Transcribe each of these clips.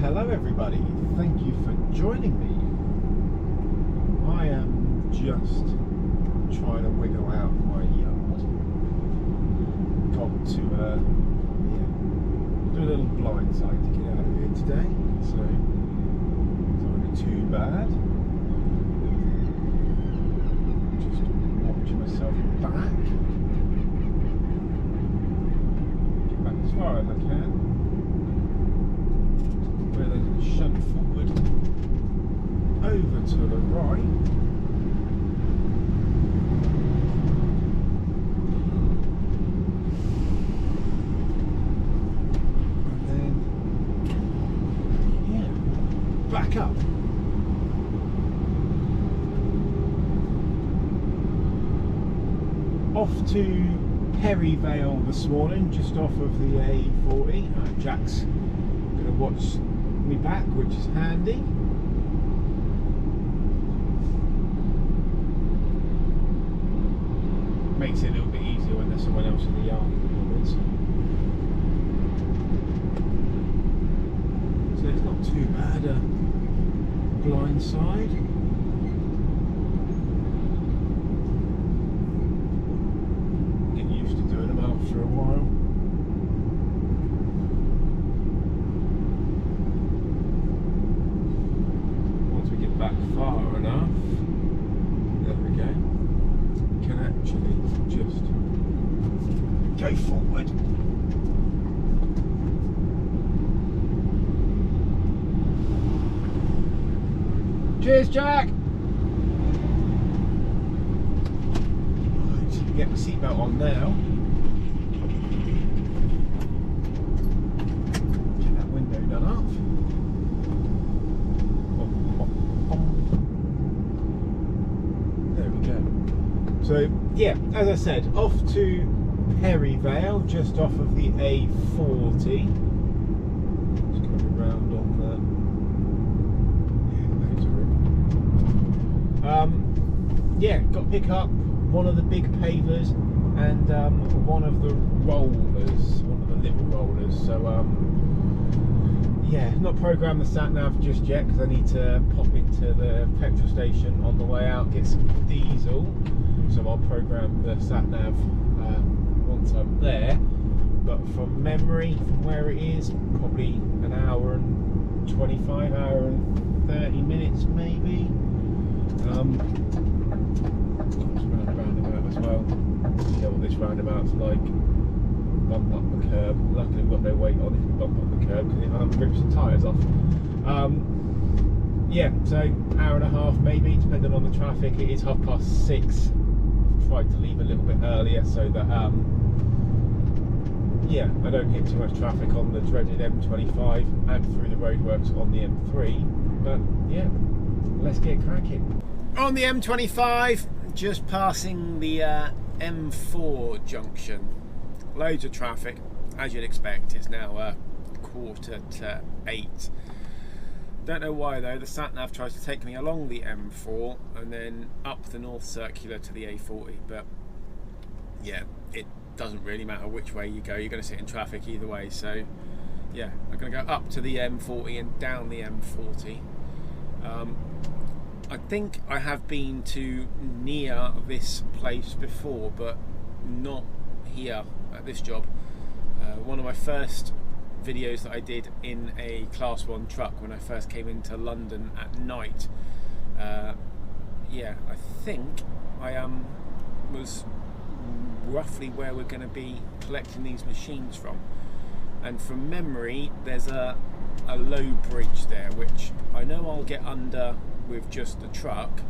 Hello everybody, thank you for joining me. I am just trying to wiggle out my yard. Got to do a little blind side to get out of here today, so it's not too bad. Just watching myself back. Get back as far as I can. Where they're going to shunt forward over to the right. And then, yeah, back up. Off to Perryvale this morning, just off of the A40. Jack's going to watch me back, which is handy. Makes it a little bit easier when there's someone else in the yard. So it's not too bad a blind side. Get used to doing them after a while. Back far enough, there we go, can actually just go forward. Cheers, Jack! Right, get the seatbelt on now. Get that window done up. So yeah, as I said, off to Perryvale, just off of the A40. Just coming round on the yeah, got to pick up one of the big pavers and one of the rollers, one of the little rollers. So yeah, not programmed the sat nav just yet because I need to pop into the petrol station on the way out, get some diesel. So I'll program the sat nav once I'm there. But from memory, from where it is, probably an hour and 25, hour and 30 minutes maybe. Roundabout as well. See what this roundabout's like. Bump up the curb. Luckily we've got no weight on if we bump up the curb because it rips the tyres off. Yeah, so hour and a half maybe, depending on the traffic. It is 6:30. Tried to leave a little bit earlier so that yeah, I don't hit too much traffic on the dreaded M25 and through the roadworks on the M3. But yeah, let's get cracking. On the M25, just passing the M4 junction. Loads of traffic, as you'd expect. It's now 7:45. Don't know why though, the sat-nav tries to take me along the M4 and then up the North Circular to the A40, but yeah, it doesn't really matter which way you go, you're going to sit in traffic either way. So yeah, I'm going to go up to the M40 and down the M40. I think I have been to near this place before, but not here at this job. One of my first videos that I did in a class 1 truck when I first came into London at night. Yeah, I think I was roughly where we're going to be collecting these machines from, and from memory there's a low bridge there which I know I'll get under with just the truck,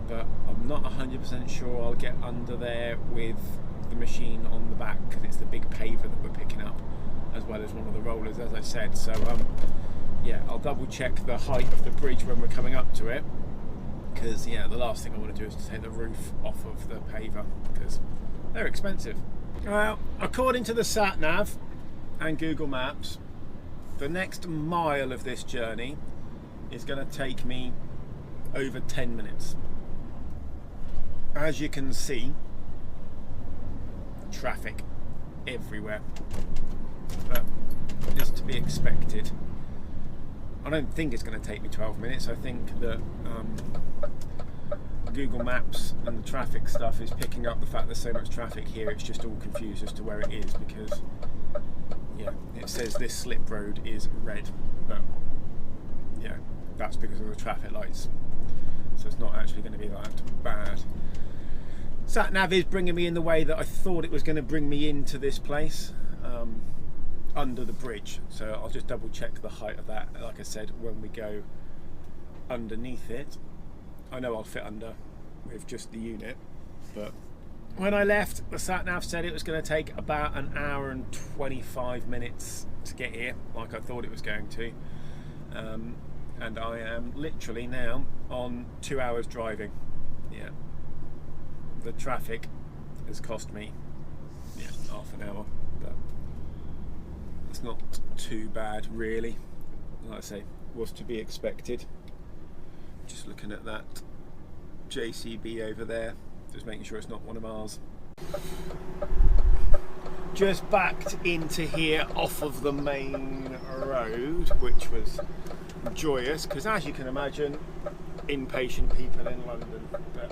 but I'm not 100% sure I'll get under there with the machine on the back because it's the big paver that we're picking up, as well as one of the rollers, as I said. So yeah, I'll double check the height of the bridge when we're coming up to it, because yeah, the last thing I want to do is to take the roof off of the paver because they're expensive. Well, according to the sat nav and Google Maps, the next mile of this journey is going to take me over 10 minutes. As you can see, traffic everywhere, but is to be expected. I don't think it's going to take me 12 minutes. I think that Google Maps and the traffic stuff is picking up the fact there's so much traffic here. It's just all confused as to where it is, because yeah, it says this slip road is red, but yeah, that's because of the traffic lights. So it's not actually going to be that bad. Sat nav is bringing me in the way that I thought it was going to bring me into this place, under the bridge. So I'll just double check the height of that, like I said, when we go underneath it. I know I'll fit under with just the unit, but when I left, the sat nav said it was going to take about an hour and 25 minutes to get here, like I thought it was going to. And I am literally now on 2 hours driving. Yeah, the traffic has cost me half an hour, but it's not too bad really. Like I say, was to be expected. Just looking at that JCB over there, just making sure it's not one of ours. Just backed into here off of the main road, which was joyous, because as you can imagine, impatient people in London. But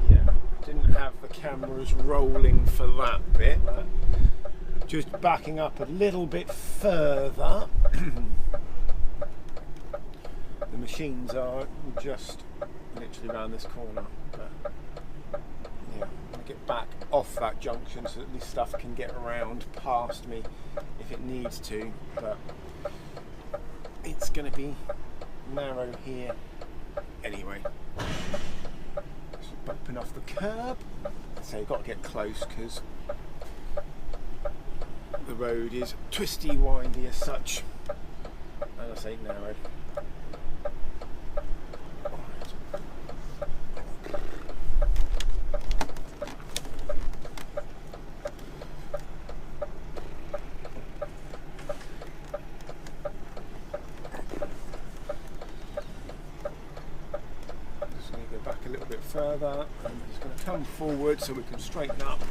yeah, didn't have the cameras rolling for that bit. But just backing up a little bit further. The machines are just literally around this corner. But yeah, I'm gonna get back off that junction so that this stuff can get around past me if it needs to. But it's going to be narrow here anyway. Just bumping off the curb. So you've got to get close because the road is twisty, windy as such. And I say narrow. Further, and it's going to come forward so we can straighten up.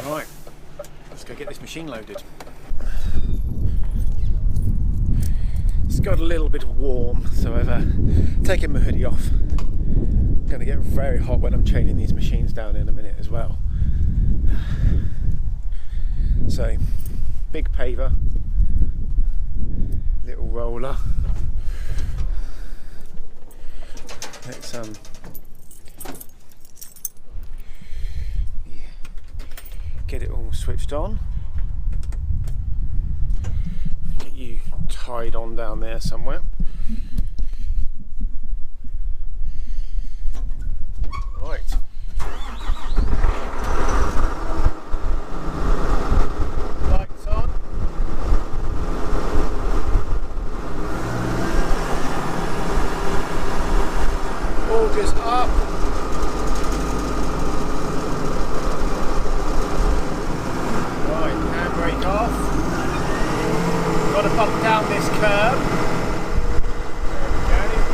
Right, let's go get this machine loaded. It's got a little bit warm, so I've taken my hoodie off. It's going to get very hot when I'm chaining these machines down in a minute as well. So, big paver, little roller. Let's get it all switched on. Get you tied on down there somewhere. Right. Lights on. Just up. Right, handbrake off. Got to bump down this curb. There we go.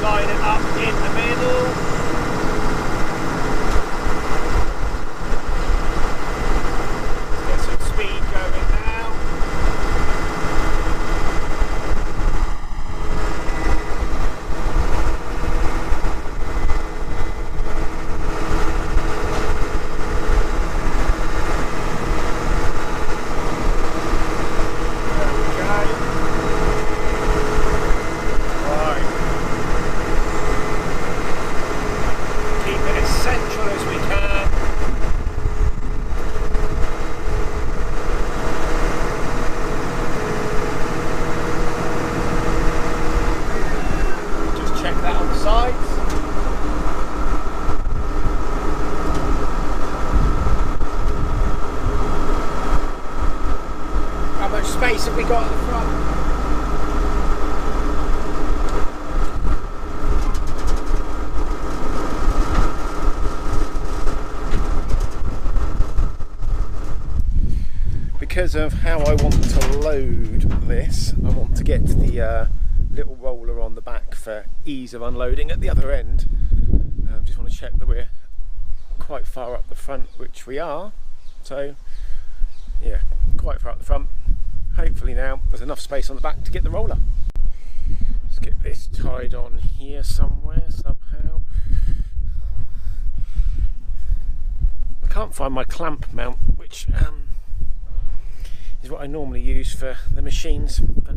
Line it up in the middle. Get some speed going now. Space have we got at the front? Because of how I want to load this, I want to get the little roller on the back for ease of unloading at the other end. Just want to check that we're quite far up the front, which we are. So yeah, quite far up the front. Hopefully now there's enough space on the back to get the roller. Let's get this tied on here somewhere, somehow. I can't find my clamp mount, which is what I normally use for the machines. But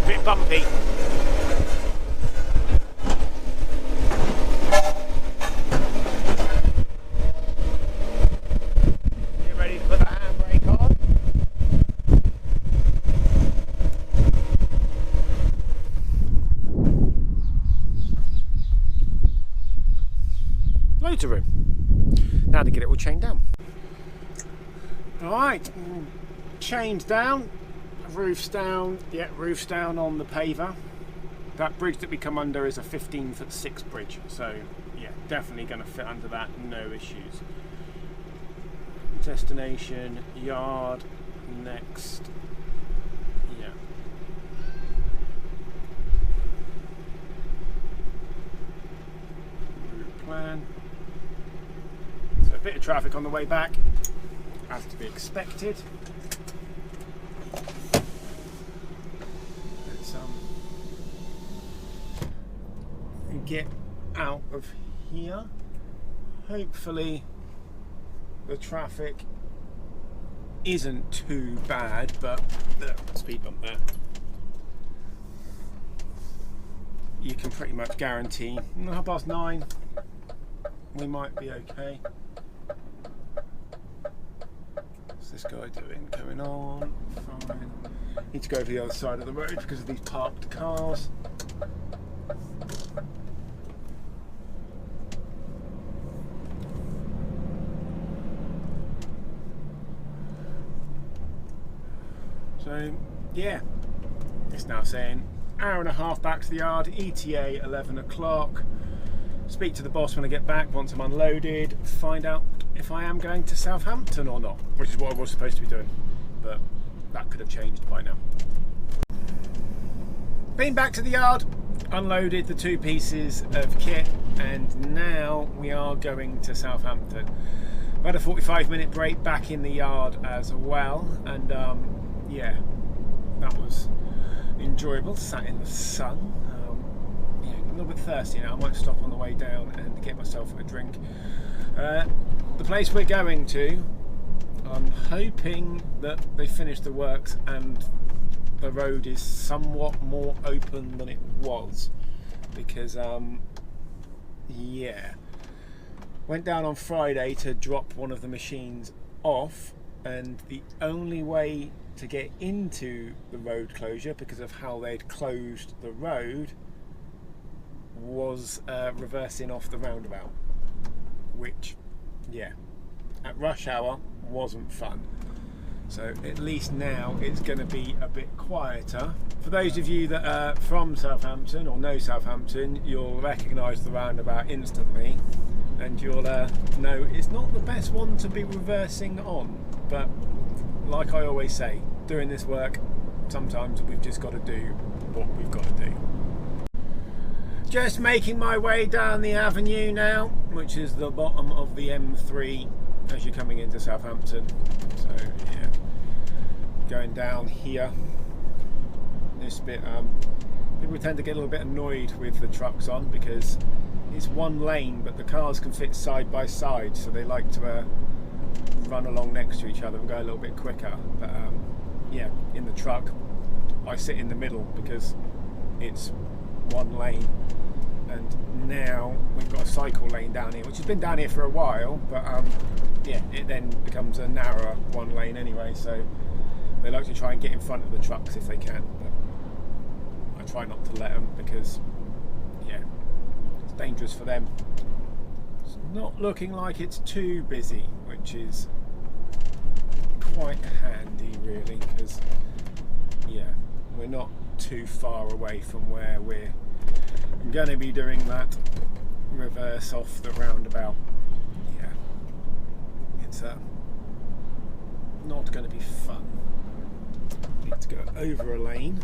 a bit bumpy. Get ready to put the handbrake on. Loads of room. Now to get it all chained down. Alright, chained down, roof's down, yeah, roof's down on the paver. That bridge that we come under is a 15'6" bridge, so yeah, definitely going to fit under that, no issues. Destination, yard, next, yeah. Route plan. So a bit of traffic on the way back, as to be expected. Let's get out of here. Hopefully the traffic isn't too bad, but the speed bump there, you can pretty much guarantee 9:30 we might be okay. What's this guy doing? Going on, fine. Need to go over the other side of the road because of these parked cars. So yeah, it's now saying hour and a half back to the yard, ETA 11 o'clock. Speak to the boss when I get back once I'm unloaded, find out if I am going to Southampton or not, which is what I was supposed to be doing, but that could have changed by now. Been back to the yard, unloaded the 2 pieces of kit, and now we are going to Southampton. I've had a 45-minute break back in the yard as well, and yeah, that was enjoyable. Sat in the sun. Yeah, a little bit thirsty now. I might stop on the way down and get myself a drink. The place we're going to, I'm hoping that they finish the works and the road is somewhat more open than it was, because yeah, went down on Friday to drop one of the machines off, and the only way to get into the road closure, because of how they'd closed the road, was reversing off the roundabout, which, yeah, at rush hour wasn't fun. So at least now it's going to be a bit quieter. For those of you that are from Southampton or know Southampton, you'll recognise the roundabout instantly, and you'll know it's not the best one to be reversing on, but like I always say, doing this work, sometimes we've just got to do what we've got to do. Just making my way down the avenue now, which is the bottom of the M3 as you're coming into Southampton. So yeah, going down here, this bit, people tend to get a little bit annoyed with the trucks on, because it's one lane but the cars can fit side by side, so they like to run along next to each other and go a little bit quicker. But yeah, in the truck I sit in the middle because it's one lane, and now we've got a cycle lane down here, which has been down here for a while, but yeah, it then becomes a narrower one lane anyway, so they like to try and get in front of the trucks if they can, but I try not to let them, because yeah, it's dangerous for them. It's not looking like it's too busy, which is quite handy really, because yeah, we're not too far away from where we're going to be doing that reverse off the roundabout. Yeah, it's not going to be fun. Need to go over a lane.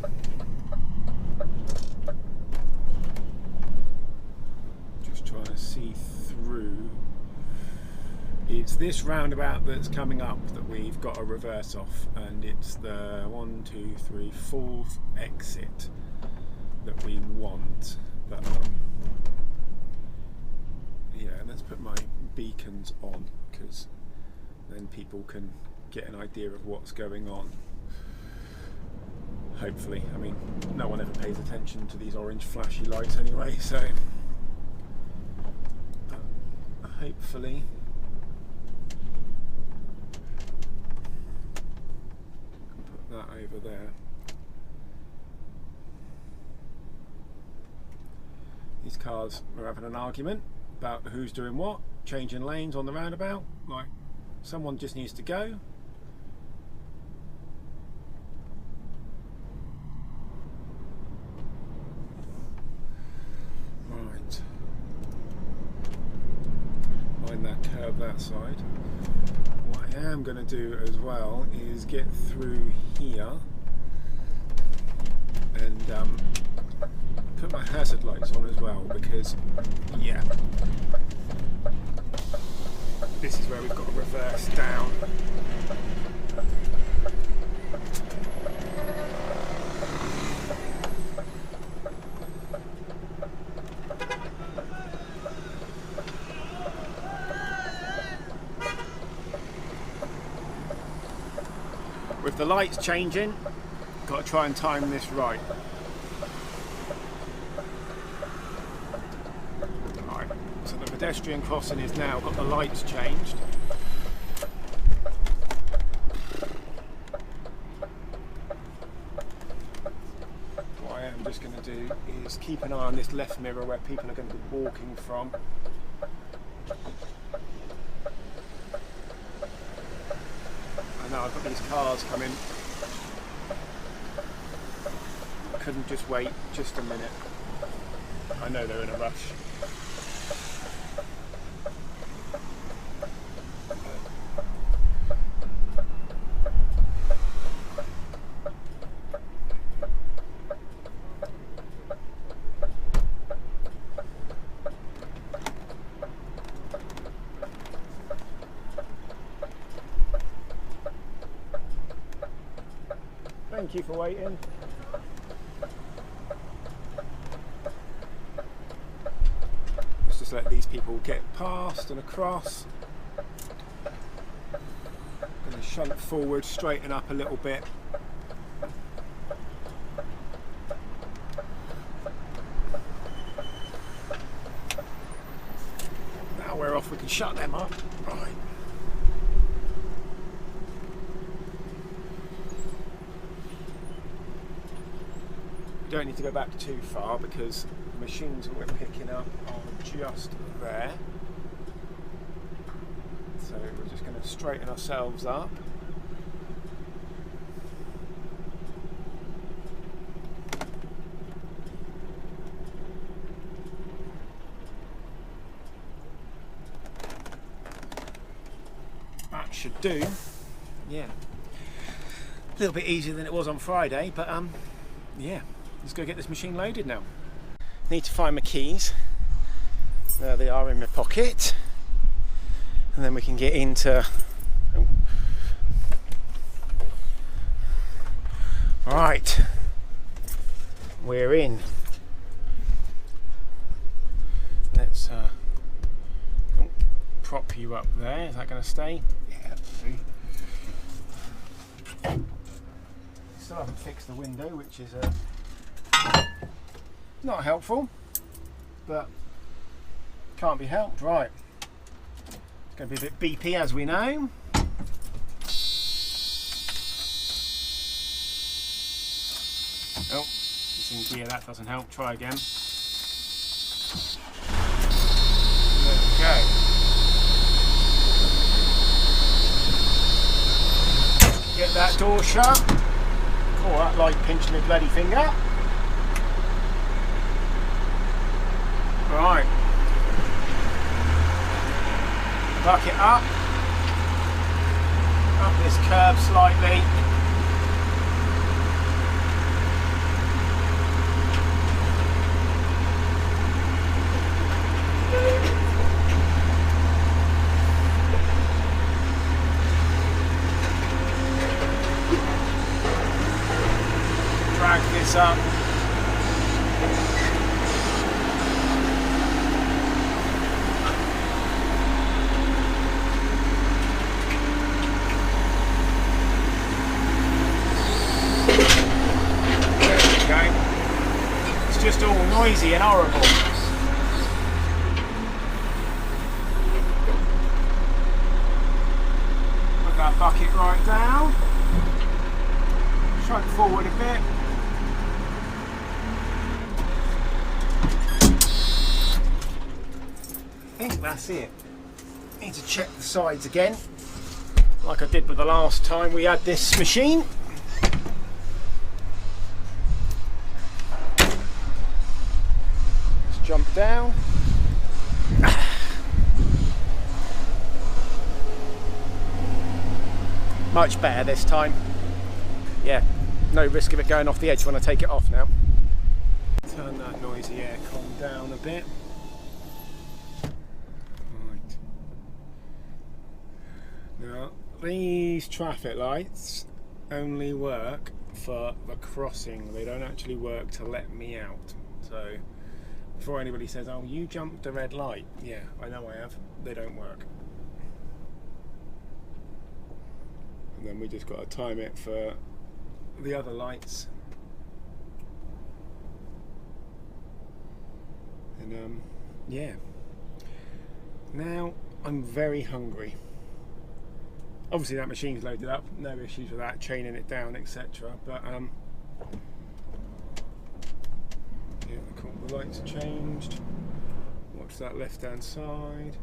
Just trying to see through. It's this roundabout that's coming up that we've got to reverse off, and it's the 1, 2, 3, 4th exit that we want. But yeah, let's put my beacons on, because then people can get an idea of what's going on. Hopefully. I mean, no one ever pays attention to these orange flashy lights anyway, so hopefully put that over there. These cars are having an argument about who's doing what, changing lanes on the roundabout. Like, someone just needs to go. Right. Mind that curb that side. What I am going to do as well is get through here and put my hazard lights on as well, because yeah, this is where we've got to reverse down. With the lights changing, got to try and time this right. Right, so the pedestrian crossing is now got the lights changed. What I am just going to do is keep an eye on this left mirror where people are going to be walking from. Now I've got these cars coming. I couldn't just wait just a minute. I know they're in a rush. Thank you for waiting. Let's just let these people get past and across. I'm going to shunt forward, straighten up a little bit. Now we're off, we can shut them up. Right. Don't need to go back too far because the machines that we're picking up are just there. So we're just going to straighten ourselves up. That should do. Yeah. A little bit easier than it was on Friday, but yeah. Let's go get this machine loaded now. Need to find my keys. There they are in my pocket. And then we can get into... Oh. Right. We're in. Let's prop you up there. Is that going to stay? Yeah, still haven't fixed the window, which is not helpful, but can't be helped. Right, it's going to be a bit beepy, as we know. Oh, it's in gear, that doesn't help. Try again. There we go. Get that door shut. Oh, that light pinched my bloody finger. Right. Buck it up. up this curb slightly. Drag this up. Just all noisy and horrible. Put that bucket right down. Shrug forward a bit. I think that's it. Need to check the sides again, like I did with the last time we had this machine. Jump down. Much better this time. Yeah, no risk of it going off the edge when I take it off now. Turn that noisy aircon down a bit. Right. Now, these traffic lights only work for the crossing. They don't actually work to let me out. So before anybody says, oh, you jumped a red light. Yeah, I know I have. They don't work. And then we just got to time it for the other lights. And yeah. Now I'm very hungry. Obviously that machine's loaded up, no issues with that, chaining it down, etc. But yeah, cool. The lights changed. Watch that left hand side.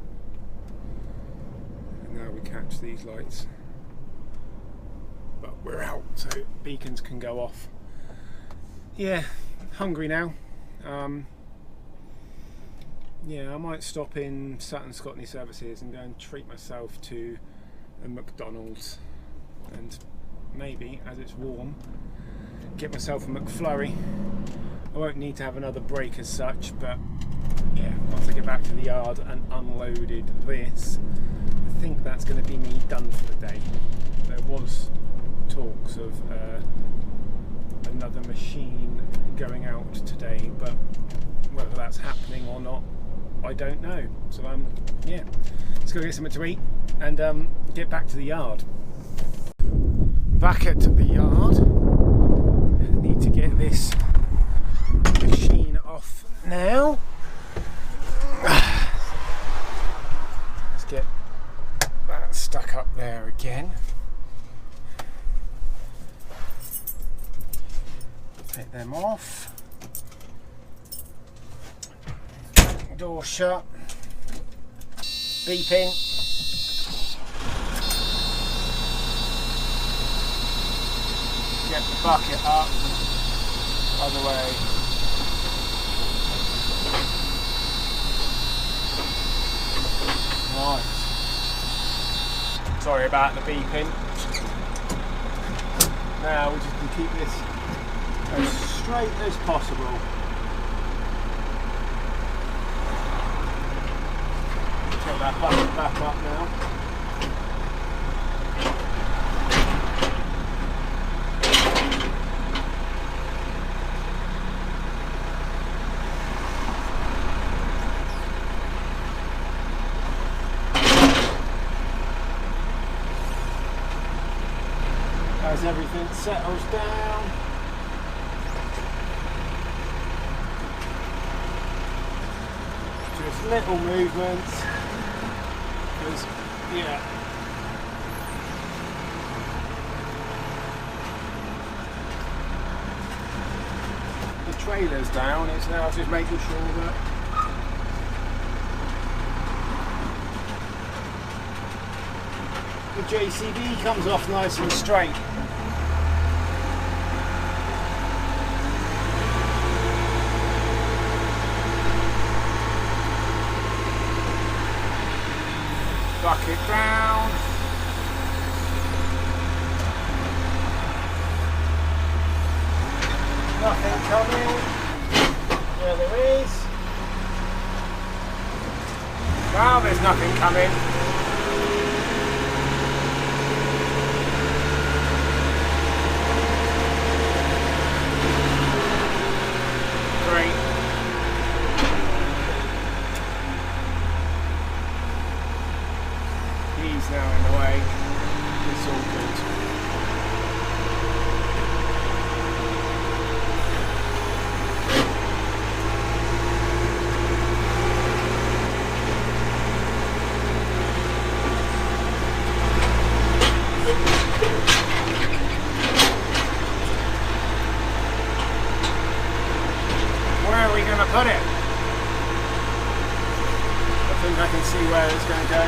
And now we catch these lights. But we're out, so beacons can go off. Yeah, hungry now. Yeah, I might stop in Sutton Scotney Services and go and treat myself to a McDonald's. And maybe, as it's warm, get myself a McFlurry. I won't need to have another break as such, but yeah, once I get back to the yard and unloaded this, I think that's going to be me done for the day. There was talks of another machine going out today, but whether that's happening or not, I don't know. So yeah, let's go get something to eat and get back to the yard. Back at the yard. Need to get this machine off now. Let's get that stuck up there again. Take them off. Door shut. Beeping. Get the bucket up. Other way. Right. Sorry about the beeping. Now we just can keep this as straight as possible. Get that bucket back up now. As everything settles down. Just little movements. Because, yeah. The trailer's down, it's now just making sure that the JCB comes off nice and straight. Bucket down. coming. Yeah, there is. Wow, there's nothing coming. Great. He's now in the way. It's all good. Where are we going to put it? I think I can see where it's going to go.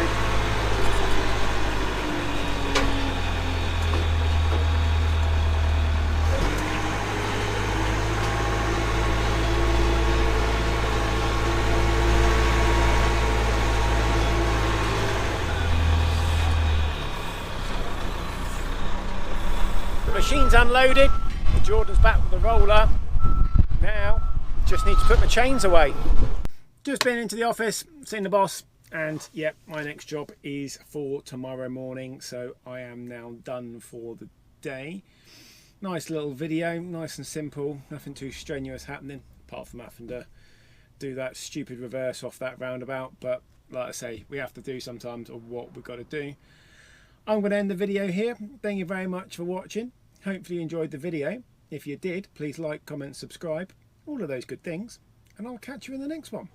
The machine's unloaded. Jordan's back with the roller. Now, just need to put my chains away. Just been into the office, seen the boss, and yeah, my next job is for tomorrow morning, so I am now done for the day. Nice little video, nice and simple, nothing too strenuous happening, apart from having to do that stupid reverse off that roundabout, but like I say, we have to do sometimes of what we've got to do. I'm going to end the video here. Thank you very much for watching. Hopefully you enjoyed the video. If you did, please like, comment, subscribe, all of those good things, and I'll catch you in the next one.